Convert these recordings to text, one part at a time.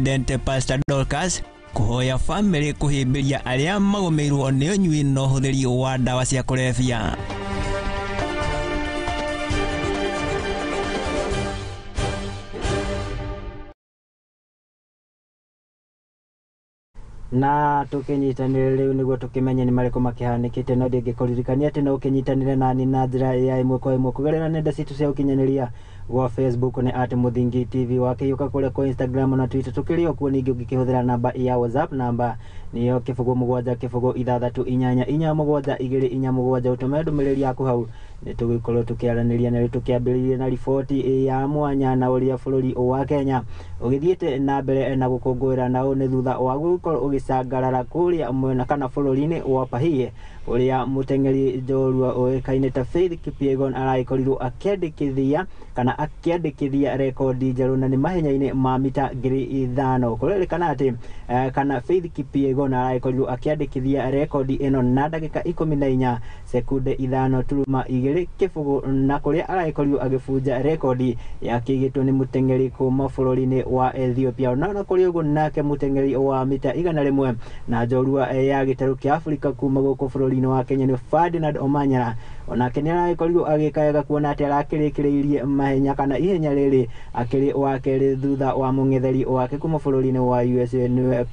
President Pastor Dorcas kuhoya family kuhimbiria aria magomeirwo ni unyui no huthiri wa dawa cia kulevya. Na tukinyitanire riu niguo tukimenye ni mariko makihanikite no ndingikuririkania ati no ukinyitanire nani na njira ya imwe kwa imwe kugerera nenda citu cia ukinyaniria wa Facebook ni @Muthingi TV wakiyuka kule kwa Instagram na Twitter tukirio kuo ningi ukihuthira namba ya WhatsApp namba niyo kifugo mugwanja kifugo ithathatu inyanya inya mugwanja igiri inya mugwanja utume ndumiriri yaku hau ni tugikorwo tukiaraniria na tukiambiriria na riboti ya mwanya na uria bururi wa Kenya ugithiite na mbere na gukungwira na une thutha wa gukorwo ugicangarara kuria mwena kana bururi-ini wa Pahie uria mutengeri njorua oekaine ta Faith Kipyegon araikorirwo akiandikithia kana akiandikithia rekodi njeru na ni mahenya-ini ma mita 5,000 kurerekana ati kana Faith Kipyegon araikorirwo akiandikithia rekodi ino na dakika 14 sekunde 5.2 kifugo na kuria araikorirwo agibunja rekodi ya kigitwo ni mutengeri kuma bururi-ini wa Ethiopia na kuria uguo nake mutengeri wa mita 100 na njorua ya gitaru kia Afrika kuma guku bururi-ini wa Kenya ni Ferdinand Omanyala onake ni araikorirwo agikayega kuona ati arakirikireirie mahenya kana ihenya riri akiri wake thutha wa mungetheri wake kuma bururi-ini wa USA ni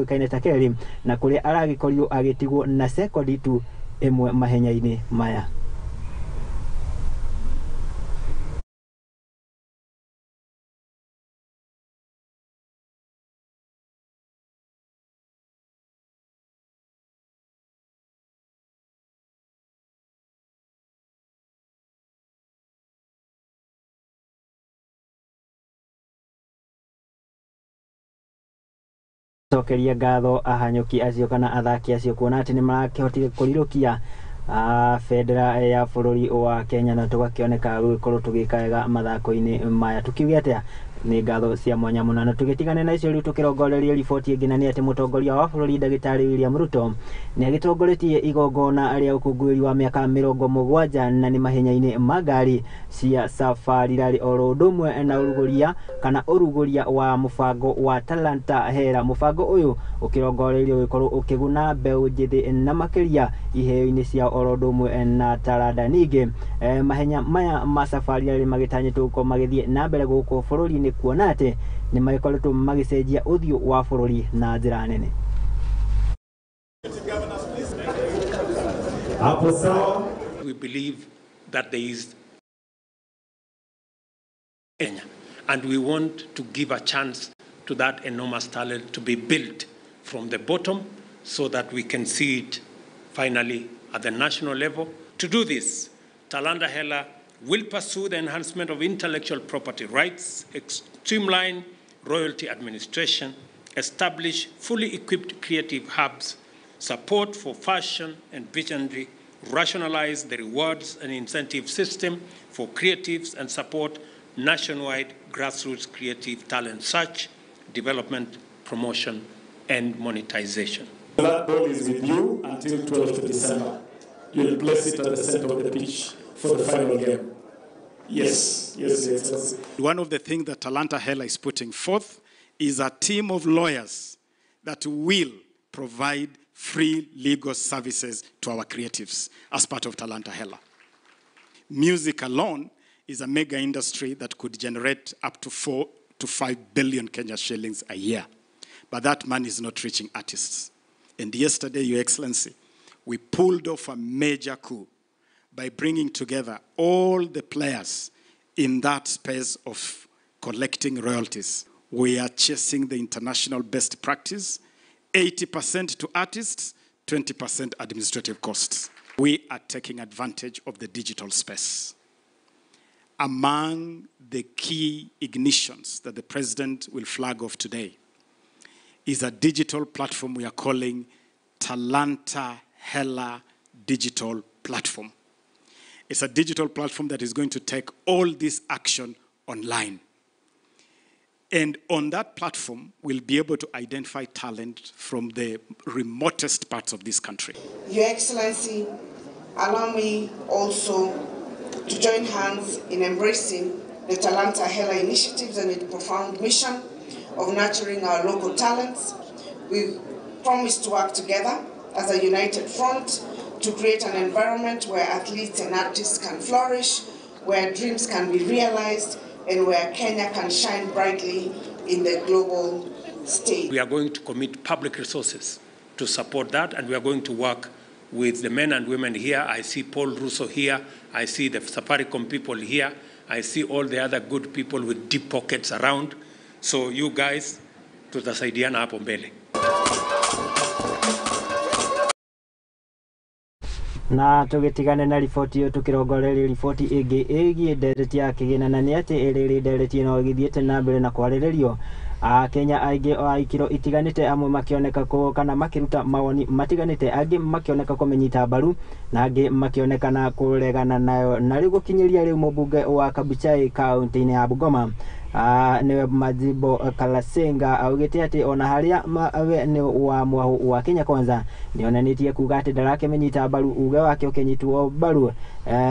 kaine ta Kelly na kuria aragikorirwo agitigwo na sekondi tu imwe mahenya-ini maya. Tokeria ngatho ahanyuki acio kana athaki acio kuona ati ni marakihotire kurirukia federa ya bururi wa Kenya na tugakioneka gukorwo tugikaega mathako-ini maya tukiuge atia ni ngatho cia mwanya muno na tugitigane na icio riu tukirongoreria riboti ingi na ni ati mutongoria wa bururi Ndagitari William Ruto ni agitongoretie igongona aria ukungwiri wa miaka 70 na ni mahenya-ini magari cia safari rari orondumwe na uruguria kana uruguria wa mubango wa Talanta Hera. Mubango uyu ukirongorerio gukorwo ukiguna mbeu njithi na makiria iheo-ini cia orondumwe na tarada ningi mahenya maya ma safari rari magitanyitwo gukorwo magithie na mbere guku bururi-ini kuona ati ni magikoretwo magicenjia uthio wa bururi na njira nene. We believe that there is Kenya, and we want to give a chance to that enormous talent to be built from the bottom so that we can see it finally at the national level. To do this, Talanta Hela will pursue the enhancement of intellectual property rights, streamline royalty administration, establish fully equipped creative hubs, support for fashion and visionary, rationalize the rewards and incentive system for creatives, and support nationwide grassroots creative talent search, development, promotion, and monetization. That ball is with you until 12th December. You'll place it at the center of the pitch for the final game. Yes. One of the things that Talanta Hela is putting forth is a team of lawyers that will provide free legal services to our creatives as part of Talanta Hela. Music alone is a mega industry that could generate up to 4 to 5 billion Kenya shillings a year. But that money is not reaching artists. And yesterday, Your Excellency, we pulled off a major coup by bringing together all the players in that space of collecting royalties. We are chasing the international best practice, 80% to artists, 20% administrative costs. We are taking advantage of the digital space. Among the key ignitions that the President will flag off today is a digital platform we are calling Talanta Hela Digital Platform. It's a digital platform that is going to take all this action online. And on that platform, we'll be able to identify talent from the remotest parts of this country. Your Excellency, allow me also to join hands in embracing the Talanta Hela initiatives and its profound mission of nurturing our local talents. We've promised to work together as a united front to create an environment where athletes and artists can flourish, where dreams can be realized, and where Kenya can shine brightly in the global stage. We are going to commit public resources to support that, and we are going to work with the men and women here. I see Paul Russo here. I see the Safaricom people here. I see all the other good people with deep pockets around. So you guys, tutasaidiana hapo mbele. Na tugitigane na riboti yo tukirongoreria riboti ingi igie ndereti ya kigina na ni ati iriri ndereti no githiete na mbere na kwariririo Kenya aingĩ o ikiro itiganite amwe makioneka ko kana makiruta mawoni matiganite angi makioneka kumenyita mbaru na angi makionekana kuregana nayo na riu gukinyiria riu mubunge wa Kabuchai kaunti-ini ya Bungoma niwe Majibo Kalasenga augite ati ona haria we ni wa mwahu wa Kenya Kwanza nionanitie kuga ati ndarake menyita mbaru uge wake ukenyitwo mbaru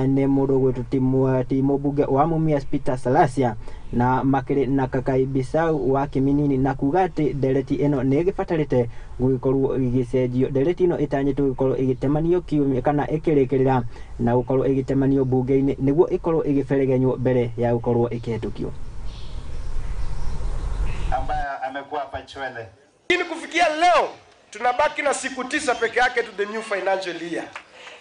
ni mundu gwitu timu bunge wa Mumias Peter Salasia na makire na Kakai Bisau wa Kiminini na kuga ati ndereti eno ni igibatarite gugikorwo igicenjio ndereti ino itanyitwo gukorwo igitemanio kiumia kana ikirikirira na gukorwo igitemanio bunge-ini niguo ikorwo igiberegenywo mbere ya gukorwo ikihetukio ambaye amekuwa hapa Chwele. Lakini kufikia leo tunabaki na siku 9 peke yake to the new financial year.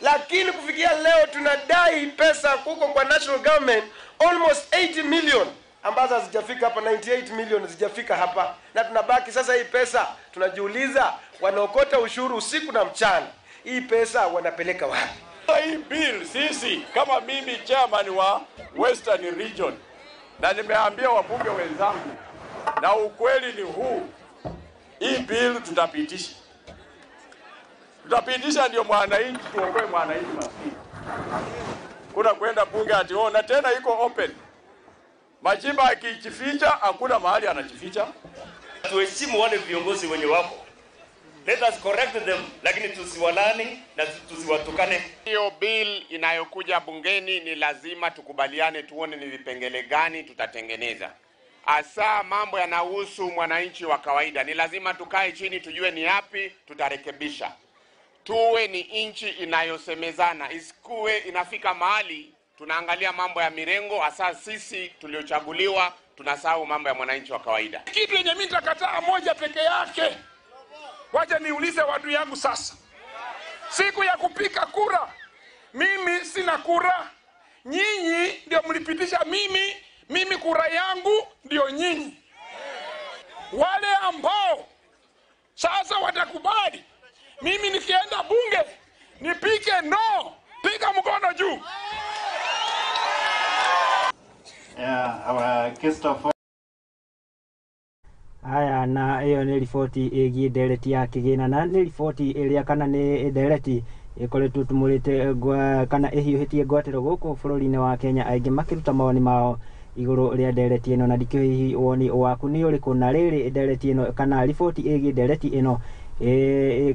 Lakini kufikia leo tunadai pesa huko kwa national government almost 80 million ambazo hazijafika hapa, 98 million hazijafika hapa, na tunabaki sasa. Hii pesa tunajiuliza, wanaokota ushuru usiku na mchana, hii pesa wanapeleka wapi? Hii bill sisi kama mimi chairman wa Western Region na nimeambia wabunge wenzangu, na ukweli ni huu, hii bill tutapitisha. Tutapitisha ndio mwananchi, tuokoe mwananchi maskini. Kuna kwenda bunge ati na tena iko open. Majimba akijificha hakuna mahali anajificha. Tuheshimu wale viongozi wenye wako. Let us correct them, lakini tusiwalani na tusiwatukane. Hiyo bill inayokuja bungeni ni lazima tukubaliane, tuone ni vipengele gani tutatengeneza. Asa mambo yanahusu mwananchi wa kawaida, ni lazima tukae chini tujue ni yapi tutarekebisha. Tuwe ni inchi inayosemezana, isikuwe inafika mahali tunaangalia mambo ya mirengo, asa sisi tuliochaguliwa tunasahau mambo ya mwananchi wa kawaida. Kitu yenye mimi nitakataa moja peke yake. Wacha niulize watu yangu sasa. Siku ya kupika kura, mimi sina kura. Nyinyi ndio mlipitisha mimi kura yangu ndio nyinyi. Wale ambao sasa watakubali mimi nikienda bunge nipike no, piga mkono juu. Haya, na hiyo ni riboti igie ndereti ya kigina na ni riboti iria kana ni ndereti ikoretwo tumurite kana ihiuhitie ngwatiro guku bururi-ini wa Kenya aingi makiruta mawoni mao iguru ria ndereti ino na ndikihihi woni waku ni uriku na riri ndereti ino kana riboti igie ndereti ino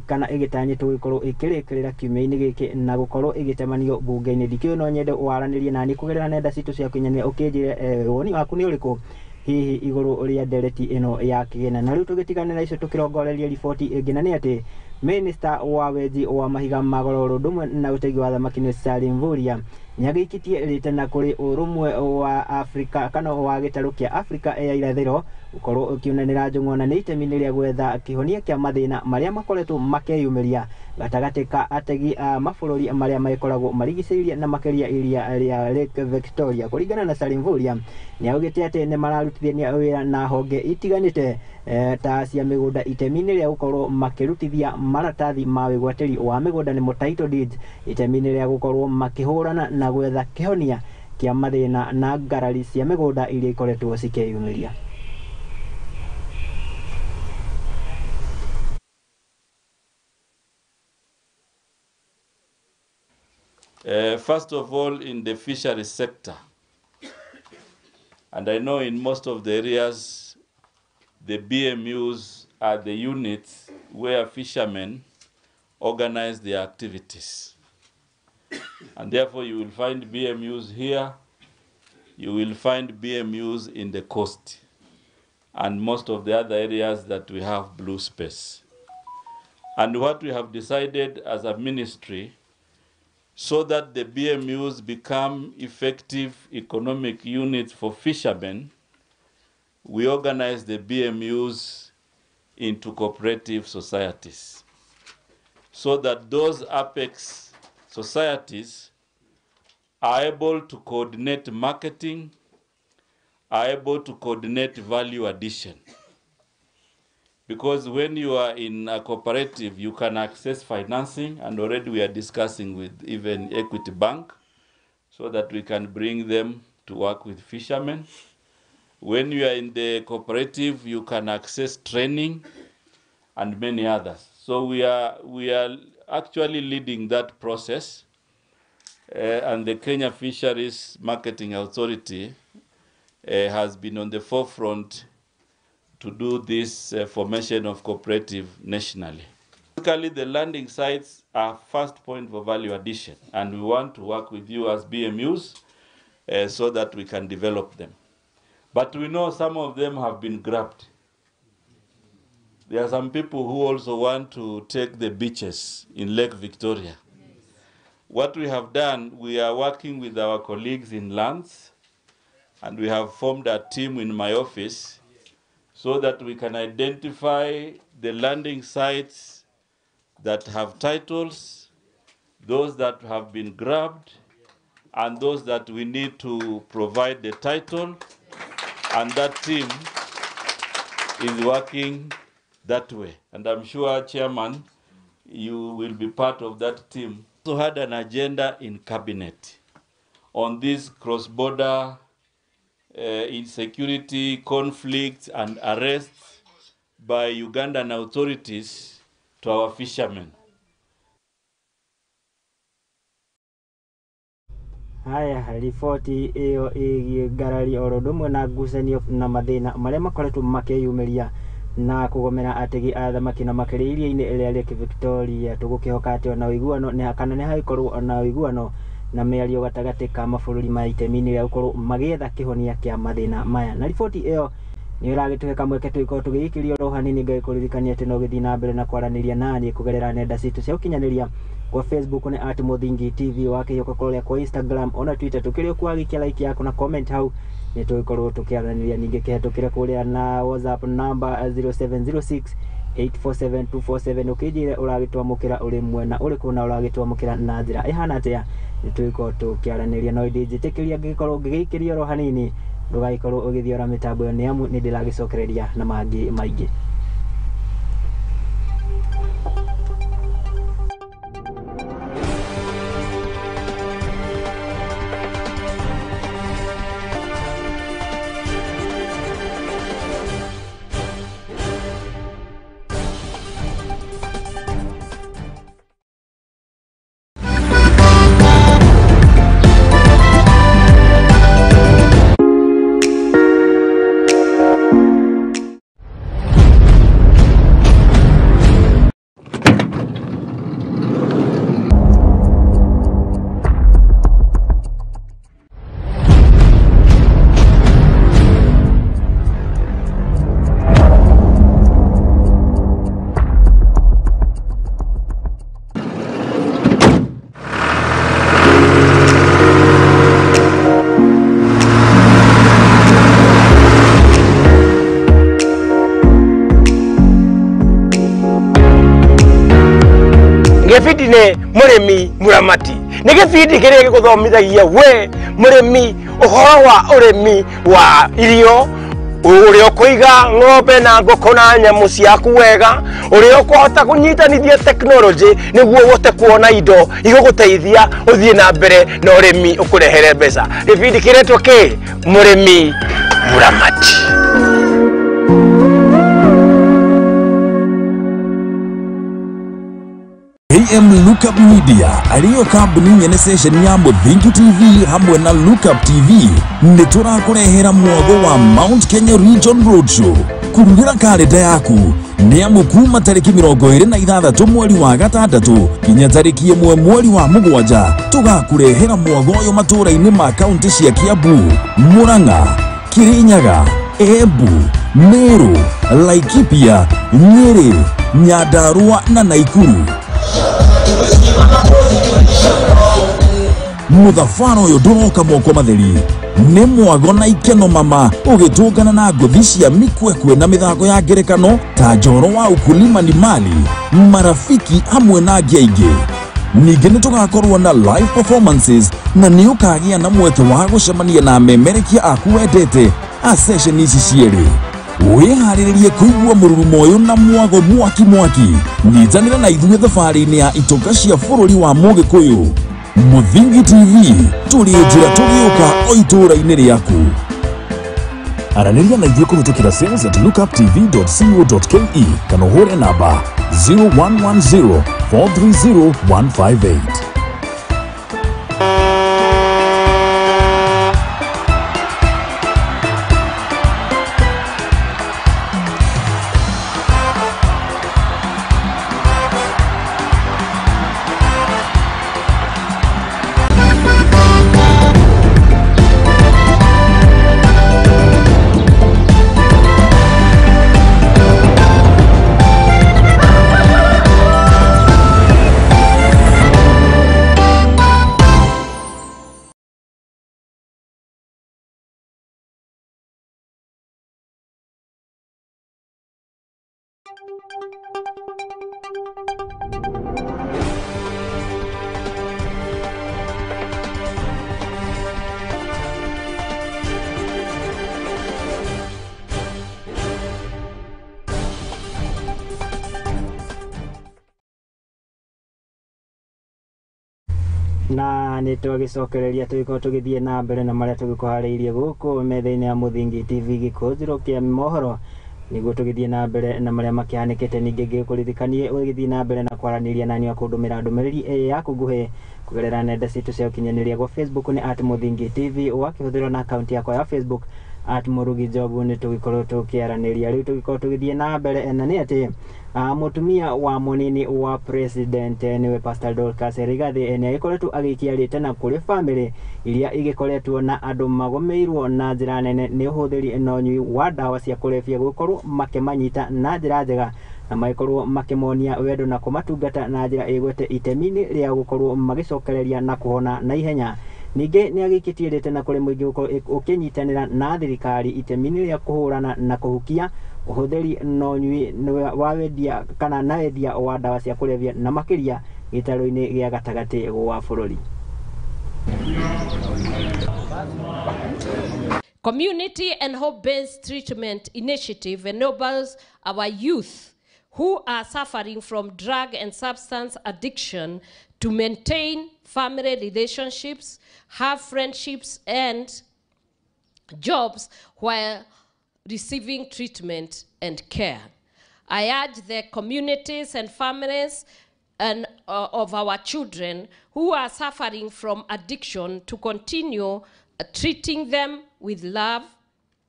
kana igitanyitwo gikorwo ikirikirira kiumia-ini giki na gukorwo igitemanio bunge-ini ndikio no nyende waranirie nani kugerera nenda citu cia kinyania ukinjire woni waku ni uriku hihi iguru ria ndereti ino ya kigina na riu tugitigane na icio tukirongoreria riboti ingi na ni ati Minister wa weji wa mahiga magororo ndumwe na utegi wa thamaki ni Salim Mvurya nyagikitie rite na kuri urumwe wa Afrika kana wa gitaru kia Afrika ya irathiro ukorwo ukiunanira njung'ona ni itemi ria gwetha kihonia kia mathina maria makoretwo makeyumiria gatagati ka ategi a mabururi maria makoragwo marigicĩirie na makeria iria ria Lake Victoria. Kuringana na Salim Mvurya ni augite ati ni mararutithania wira na honge itiganite ta cia migunda itemi-ini ria gukorwo makirutithia maratathi ma wigwatiri wa migunda ni title deeds itemi-ini ria gukorwo makihurana na gwetha kihonia kia mathina na ngarari cia migunda iria ikoretwo cikeyumiria. First of all, in the fishery sector, and I know in most of the areas, the BMUs are the units where fishermen organize their activities. And therefore, you will find BMUs here, you will find BMUs in the coast. and most of the other areas that we have blue space. And what we have decided as a ministry, so that the BMUs become effective economic units for fishermen, we organize the BMUs into cooperative societies, so that those apex societies are able to coordinate marketing, are able to coordinate value addition. Because when you are in a cooperative, you can access financing, and already we are discussing with even Equity Bank so that we can bring them to work with fishermen. When you are in the cooperative, you can access training and many others. So we are actually leading that process, and the Kenya Fisheries Marketing Authority has been on the forefront to do this formation of cooperative nationally. Basically, the landing sites are first point for value addition, and we want to work with you as BMUs so that we can develop them. But we know some of them have been grabbed. There are some people who also want to take the beaches in Lake Victoria. What we have done, we are working with our colleagues in lands, and we have formed a team in my office so that we can identify the landing sites that have titles, those that have been grabbed, and those that we need to provide the title, and that team is working that way. And I'm sure, Chairman, you will be part of that team. We also had an agenda in Cabinet on these cross-border insecurity, conflicts, and arrests by Ugandan authorities to our fishermen. Haya, riboti iyo igarari orodomwe na ngucanio na mathina maria makoretwo makiyumiria na kugomera ategi a thamaki na makĩria iria-inĩ rĩa Lake Victoria. Tũgũkĩhoka atĩ ona ũiguano kana nĩ hagĩkorwo na ũiguano na mĩario gatagatĩ ka mabũrũri ma itemi-inĩ rĩa gũkorwo magĩetha kĩhonia kĩa mathĩna maya. Na riboti ĩyo nĩ ĩragĩtũhe kamweke tũgĩkorwo tũgĩgĩkĩria oro hanini ngagĩkũririkania atĩ no gĩthiĩ na mbere na kwaranĩria naniĩ kũgerera nenda citũ cia ũkinyanĩria. Kwa Facebook ni @Muthingi TV, wakĩhĩũka kũrĩa kwa Instagram ona Twitter, tũkĩrĩ ũkwagĩkia like yako na comment hau nĩ tũgĩkorwo tũkĩaranĩria. Ningĩ kĩhetũkĩre kũrĩa na WhatsApp number 0706 847 247 ũkĩnjĩre ũragĩtwamũkĩra ũrĩ mwena ũrĩkũ na ũragĩtwamũkĩra na njĩra ĩhana atĩa, nĩ tũgĩkorwo tũkĩaranĩria. No ndĩnjĩtĩkĩria ngĩkorwo ngĩgĩikĩria oro hanini, ndũgagĩkorwo ũgĩthiora mĩtambo ĩyo nĩ amu nĩ ndĩragĩcokereria na mangĩ maingĩ. Gĩbindi nĩ mũrĩmi mũramati, nĩ gĩbindi kĩrĩa gĩgũthomithagia we mũrĩmi ũhoro wa ũrĩmi wa irio, ũrĩa ũkũiga ng'ombe na ngũkũ na nyamũ ciaku wega, ũrĩa ũkũhota kũnyitanithia technology nĩguo ũhote kuona indo igũgũteithia ũthiĩ na mbere na ũrĩmi ũkũrehere mbeca. Gĩbindi kĩretwo kĩ mũrĩmi mũramati. AM Lookup Media aliyo kambuni nyene station ya Muthingi TV hamwe na Lookup TV nĩ tũrakũrehera mwago wa Mount Kenya Region Roadshow. Kurugĩra kalenda yaku nĩ amu kuma tarĩki 26 mweri wa gatandatũ kinya tarĩki 1 mweri wa mũgwanja tũgakũrehera mwago ũyũ matũra-inĩ ma kaunti cia Kiambu, Murang'a, Kirinyaga, Embu, Meru, Laikipia, Nyeri, Nyandarua na Naikuru. Muthafano yodoka moko matheri ne mwago na ikeno mama ugitungana na ngothi cia mikwekwe na mithako ya ngerekano ta njoro wa ukulima ni mali marafiki hamwe na ngiaingi. Ningĩ nĩ tũgakorwo na live performances na nĩ ũkagia na mweke wa gũcemania na memerekia aku wendete a session ici cierĩ. Wĩharĩrĩrie kũigua mũrurumo ũyũ na mwago mwaki nyitanĩra na ithuĩ thabarĩ-inĩ ya itonga cia bũrũri wa Mũgĩkũyũ. Muthingi TV tũrĩ njĩra tũgĩũka o itũũra-inĩ rĩaku. Aranĩria na ithuĩ kũhĩtũkĩra sales@lookuptv.co.ke kana ũhũre namba 0110 430 158. Na nĩ tũgĩcokereria tũgĩkorwo tũgĩthiĩ na mbere na marĩa tũgĩkũharĩirie gũkũ metha-inĩ ya Muthingi TV Gikunjuro kĩa mohoro nĩguo tũgĩthiĩ na mbere na marĩa makĩhanĩkĩte. Ningĩ ngĩkũririkanie ũgĩthiĩ na mbere na kwaranĩria nani wa kũndũmĩra ndũmĩrĩri yaku nguhĩ kũgerera nenda citũ cia ũkinyanĩria gwa Facebook nĩ @Muthingi TV wakĩhũthĩra na akaunti yakwa ya Facebook @Murugi Jogu. Nĩ tũgĩkorwo tũkĩaranĩria rĩu tũgĩkorwo tũgĩthiĩ na mbere na nĩ atĩ mutumia wa munini wa president niwe Pastor Dorcas Rigathi nĩ agĩkoretwo agĩkiarĩte na kũrĩ family iria igĩkoretwo na andũ magomeirwo na njĩra nene nĩ ũhũthĩri na ũnyui wa ndawa cia kũrebia gũkorwo makĩmanyita na njĩra njega na magĩkorwo makĩmonia wendo na kũmatungata na njĩra ĩgwete itemi-inĩ rĩa gũkorwo magĩcokereria na kũhona na ihenya. Ningĩ nĩ agĩkĩtiĩrĩte na kũrĩ mũingĩ gũkorwo ũkĩnyitanĩra na thirikari itemi-inĩ rĩa kũhũrana na kũhukia ũhũthĩri na ũnyui wa wendia kana na wendia wa ndawa cia kũrebia na makĩria gĩtarũ-inĩ gĩa gatagatĩ wa bũrũri. Community and hope-based treatment initiative enables our youth who are suffering from drug and substance addiction to maintain family relationships, have friendships and jobs while receiving treatment and care. I urge the communities and families of our children who are suffering from addiction to continue treating them with love,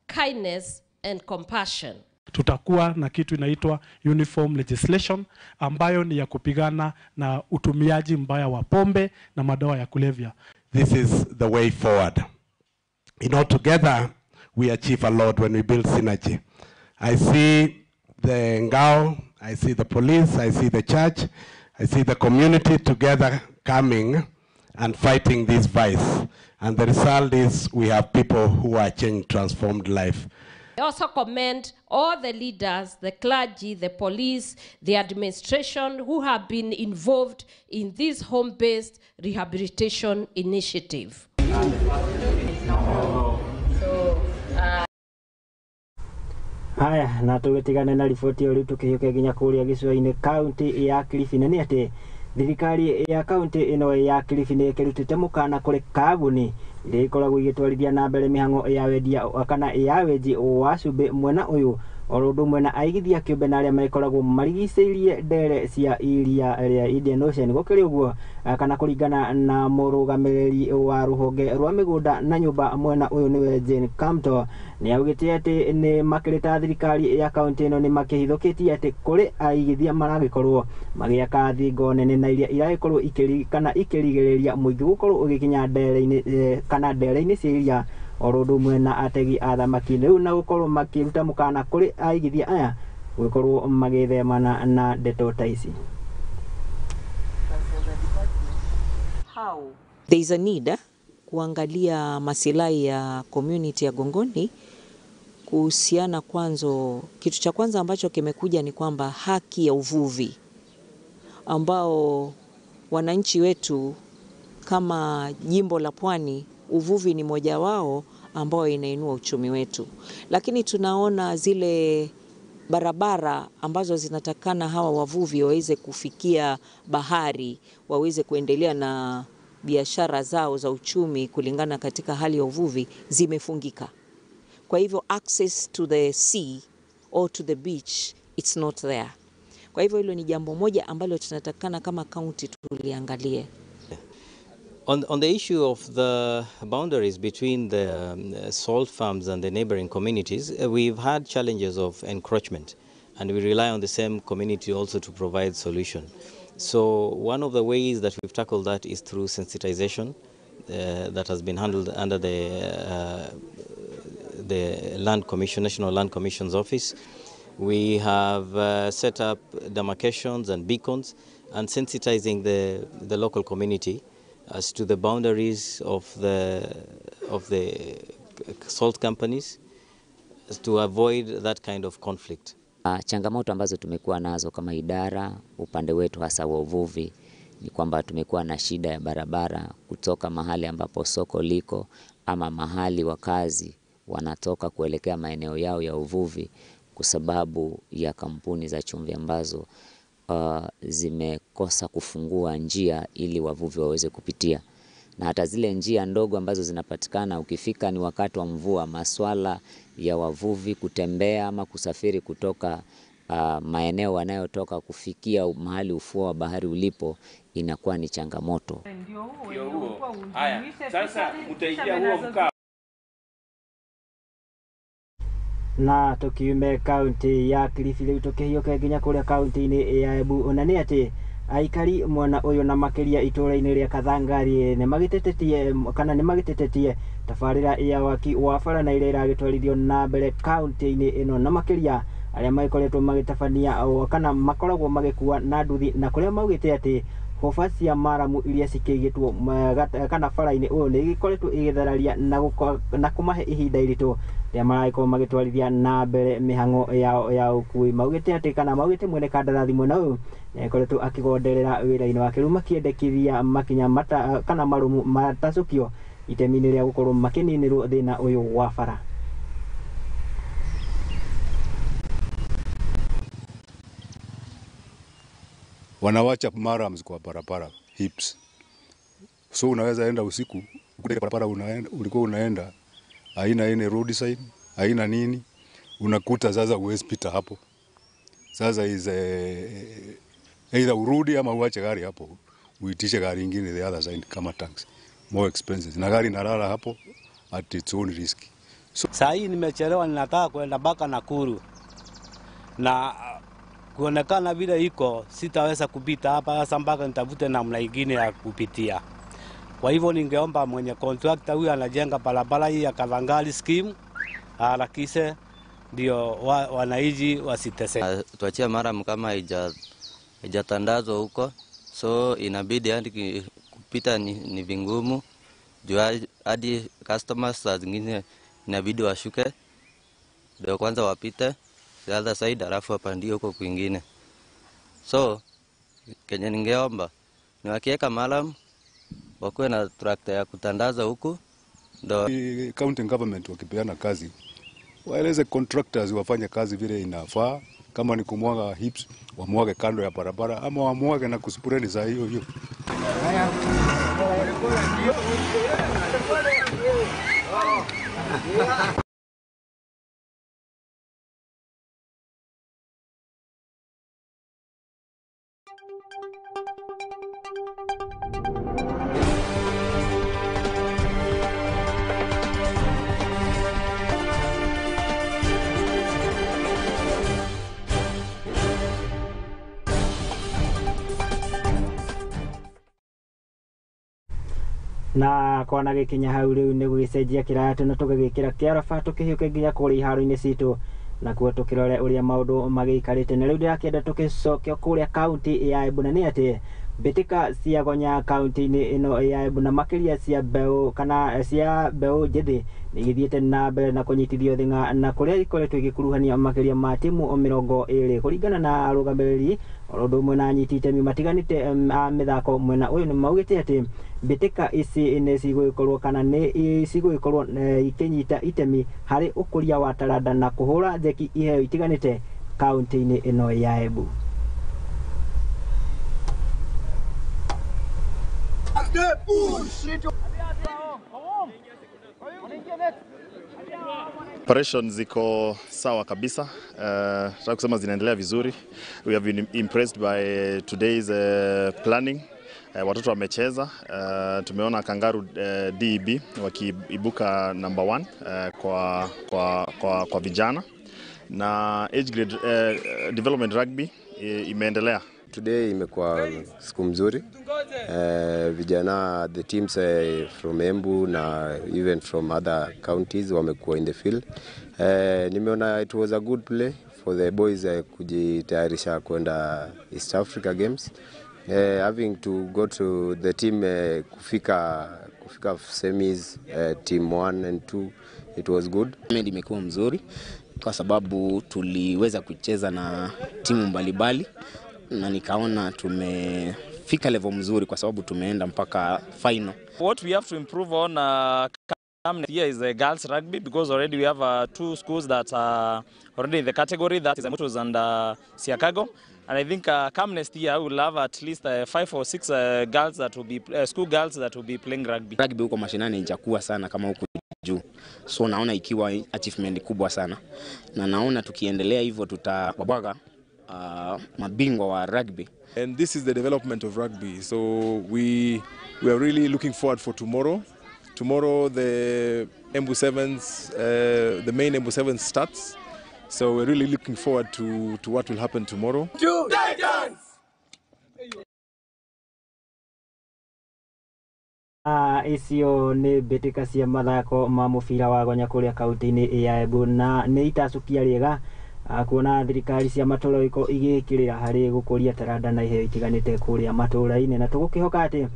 kindness and compassion. Tutakuwa na kitu inaitwa uniform legislation ambayo ni ya kupigana na utumiaji mbaya wa pombe na madawa ya kulevya. This is the way forward. Together we achieve a lot when we build synergy. I see the Ngao, I see the police, I see the church, I see the community together coming and fighting this vice. And the result is we have people who are changing, transformed life. I also commend all the leaders, the clergy, the police, the administration who have been involved in this home-based rehabilitation initiative. Haya, na tũgĩtigane na riboti ĩyo rĩu tũkĩhiũke nginya kũrĩa gĩcũa-inĩ kaunti ya Kilifi. Na nĩ atĩ thirikari ya kaunti ĩno ya Kilifi nĩ ĩkĩrutĩte mũkana kũrĩ kambuni iria ikoragwo igĩtwarithia na mbere mĩhang'o ya wendia kana ya wenji wa cumbĩ mwena ũyũ o ũndũ ũmwe na aigithia kĩũmbe na arĩa makoragwo marigicĩirie ndere cia iria rĩa Indian Ocean. Gũkĩrĩ ũguo kana kũringana na mũrũgamĩrĩri wa rũhonge rwa mĩgũnda na nyũmba mwena ũyũ nĩwe Jane Kamto, nĩ augĩte atĩ nĩ makĩrĩta thirikari ya kaunti ĩno nĩ makĩhithũkĩtie atĩ kũrĩ aigithia maragĩkorwo magĩaka thingo nene na iria iragĩkorwo ikĩrigĩrĩria mũingĩ gũkorwo ũgĩkinya ndere-inĩ kana ndere-inĩ cia iria orodo mwena ategi athamaki riu na gukorwo makiruta mukana kuri aigithia aya gukorwo magithemana na ndeto ta ici. There is a need kuangalia masilahi ya community ya Gongoni kuhusiana. Kwanza, kitu cha kwanza ambacho kimekuja ni kwamba haki ya uvuvi ambao wananchi wetu kama jimbo la Pwani, uvuvi ni moja wao ambao inainua uchumi wetu, lakini tunaona zile barabara ambazo zinatakana hawa wavuvi waweze kufikia bahari, waweze kuendelea na biashara zao za uchumi kulingana katika hali ya uvuvi zimefungika. Kwa hivyo access to the sea or to the beach, it's not there. Kwa hivyo hilo ni jambo moja ambalo tunatakana kama county tuliangalie. On the issue of the boundaries between the salt farms and the neighboring communities, we've had challenges of encroachment, and we rely on the same community also to provide solution. So one of the ways that we've tackled that is through sensitization that has been handled under the Land Commission, National Land Commission's office. We have set up demarcations and beacons and sensitizing the local community as to the boundaries of the salt companies to avoid that kind of conflict. Changamoto ambazo tumekuwa nazo kama idara upande wetu hasa wa uvuvi ni kwamba tumekuwa na shida ya barabara kutoka mahali ambapo soko liko ama mahali wakazi wanatoka kuelekea maeneo yao ya uvuvi kwa sababu ya kampuni za chumvi ambazo zimekosa kufungua njia ili wavuvi waweze kupitia. Na hata zile njia ndogo ambazo zinapatikana ukifika ni wakati wa mvua, maswala ya wavuvi kutembea ama kusafiri kutoka maeneo wanayotoka kufikia mahali ufuo wa bahari ulipo inakuwa ni changamoto. Haya, sasa mtaingia huo mkao. Na tukiume kaunti ya Kilifi riu tukihioka nginya kuria kaunti-ini ya Embu onani ati aikari mwena uyu na makiria itura-ini ria Kathangari ne magitetetie tabarira ya waki wa bara na ira iragitwarithio na mbere kaunti-ini ino na makiria aria maikoretwo magitabania kana makoragwo magikuwa na nduthi na kuria maugite ati hoba cia maramu iria cikigitwo kana bara-ini uyu ni igikoretwo igithararia na kumahe ihinda iritu ria maraiko magitwarithia na mbere mihango ya ukui. Maugite ati kana maugite mwene kandarathi mwena uyu ikoretwo akigonderera wira-ini wake riu makiendekithia makinya kana marumu matacukio itemi-ini ria gukorwo makininirwo thina uyu wa bara. Wanawacha marams kwa barabara hips, so unaweza enda usiku kule barabara ulikuwa unaenda haina ine road sign haina nini, unakuta sasa uwezi pita hapo. Sasa either urudi ama uache gari hapo uitishe gari nyingine the other side kama taxi, more expensive, na gari nalala hapo at its own risk. So saa hii nimechelewa, ninataka kwenda mpaka Nakuru na kuonekana vile iko sitaweza kupita hapa sasa mpaka nitafute namna nyingine ya kupitia. Kwa hivyo ningeomba mwenye contractor huyu anajenga barabara hii ya Kathangari scheme harakishe ndio wananchi wasiteseke. Tuachie mara kama haijatandazwa huko, so inabidi hadi kupita ni vingumu juu hadi customers saa zingine inabidi washuke ndio kwanza wapite the other side alafu wapandie huko kwingine. So Kenya ningeomba ni wakiweka malam wakuwe na tractor ya kutandaza huku ndo county government wakipeana kazi waeleze contractors wafanye kazi vile inafaa. Kama ni kumwaga hips wamwage kando ya barabara ama wamwage na kuspreni za hiyo hiyo. na kwana gikinya hau riu ni gugicenjia kiratu na tugigikira kiarafa tukihiuke nginya kuri haro-ini citu na kuo tukirore uria maundu magiikarite na riu ndirakenda tukicokio kuria kaunti ya Embu na ni ati mbitika cia gonya kaunti-ini ino ya Embu na makiria cia mbeu kana cia mbeu njithi ni githiete na mbere na kunyitithio thinga na kuria ikoretwo igikuruhania makiria ma timu 20 kuringana na arugamiriri orodo mwena anyiti itemi matiganite a mithako mwena uyu ni maugite ati mbitika ici ni ciguikorwo kana ni ciguikorwo ikinyita itemi hari ukuria wa taranda na kuhura njeki iheo itiganite kaunti-ini ino ya Embu. Operations ziko sawa kabisa. Nataka kusema zinaendelea vizuri. We have been impressed by today's planning. Watoto wamecheza. Tumeona Kangaroo DEB wakiibuka number 1 kwa vijana na age grade development rugby imeendelea. Today imekuwa siku mzuri. Vijana the teams from Embu na even from other counties wamekuwa in the field. Nimeona it was a good play for the boys kujitayarisha kwenda East Africa Games. Having to go to the team kufika semis team 1 and 2 it was good. Imekuwa mzuri kwa sababu tuliweza kucheza na timu mbalimbali na nikaona tumefika level mzuri kwa sababu tumeenda mpaka final. What we have to improve on here is the girls rugby because already we have 2 schools that are already in the category, that is Mutos and Siakago. And I think come next year we will have at least 5 or 6 girls that will be school girls that will be playing rugby. Rugby huko mashinani haijakuwa sana kama huko juu. So naona ikiwa achievement kubwa sana. Na naona tukiendelea hivyo tutabwaga mabingwa wa rugby. And this is the development of rugby. So we are really looking forward for tomorrow. Tomorrow the Embu Sevens, the main Embu Sevens starts. So we're really looking forward to what will happen tomorrow. Icio ni mbitika cia mathako ma mubira wa gonya kuria kaunti-ini ya Embu na ni itacukia riega kuona thirikari cia matura iko igikirira hari gukuria taranda na iheo itiganite kuria matura-ini na tugukihoka ati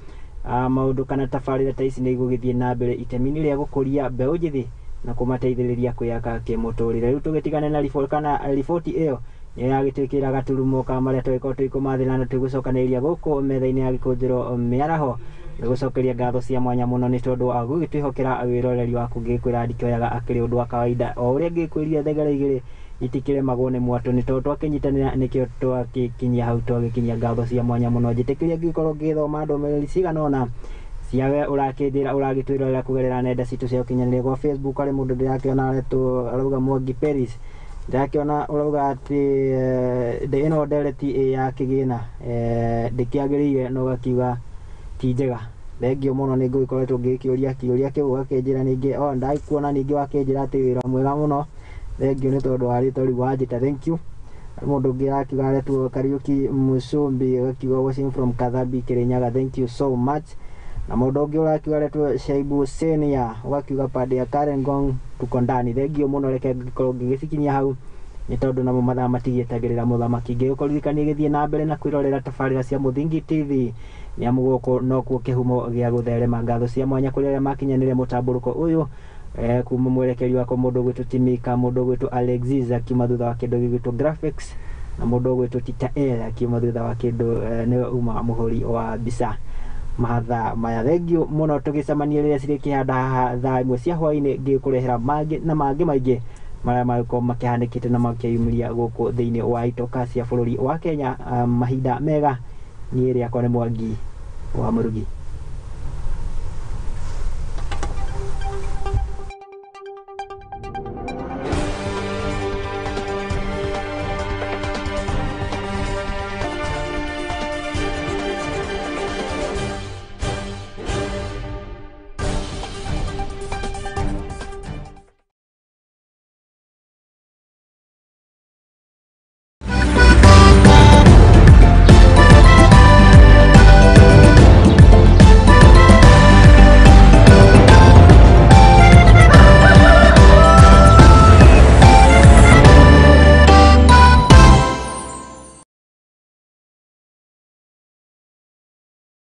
maundu kana tafarira ta ici ni igugithie na mbere itemi-ini ria gukuria mbeu njithi na kumateithiriria kuyaka kimuturire. Riu tugitigane na riboti iyo ni yagitwikira gaturumo ka maria twiko twikumathira na tugucokaniria guku metha-ini ya Gikunjuro Miaraho gucokeria ngatho cia mwanya muno ni tondu wa gugitwihokera wiroreri waku ngikwira ndikioyaga akiri undu wa kawaida o uria ngikwiria thegera igiri itikire magone mwatu ni tondu twakinyitanira nikio twakikinyia hau twagikinyia ngatho cia mwanya muno njitikiria ngikorwo ngithoma ndomereri ciganona ciawe urakindira uragitwirorera kugerera nenda citu cia ukinyaniria gwa Facebook ari mundu ndirakiona aretu arauga Mwangi Paris ndakiona urauga ati ino ndereti ya kigina ndikiagiriire no gakiuga tijega thengio muno ni ngikoretwo ngikiuria kiu gakinjira ningi ndaikuona ningi wakinjira ati wira mwega muno thengio ni tondu wa ritwa riu wanjita thank you. Mundu ngi akiuga aretwo Kariuki Musumbi gakiuga watching from Kadhabi Kirinyaga thank you so much. Na mundu ngi urakiuga aretwo Shaibu Senia gakiuga pande ya Karengong tuko ndani thengio muno reke ngikorwo ngigicikinyia hau ni tondu namo mathaa matigietagirira muthamaki ngiukoririkania githie na mbere na kwirorera tafarira cia Muthingi TV ni amugoko no kuo kihumo gia gutherema ngatho cia mwanya kuria makinyanire mutamburuko uyu kuma mwerekeri wako mundu gwitu Timika mundu gwitu Alexis akiuma thutha wa kindu gwitu Graphics na mundu gwitu Tita L akiuma thutha wa kindu ni uma muhuri wa bisa mahatha maya thengio muno tugicemania riria ciri kihanda haha thaa imwe cia hwaini ngikurehera mangi na mangi maingi maria magiko makihanikite na makiyumiria guku thiini wa itoka cia bururi wa Kenya mahinda mega ni riakwa ni Mwangi wa Murugi.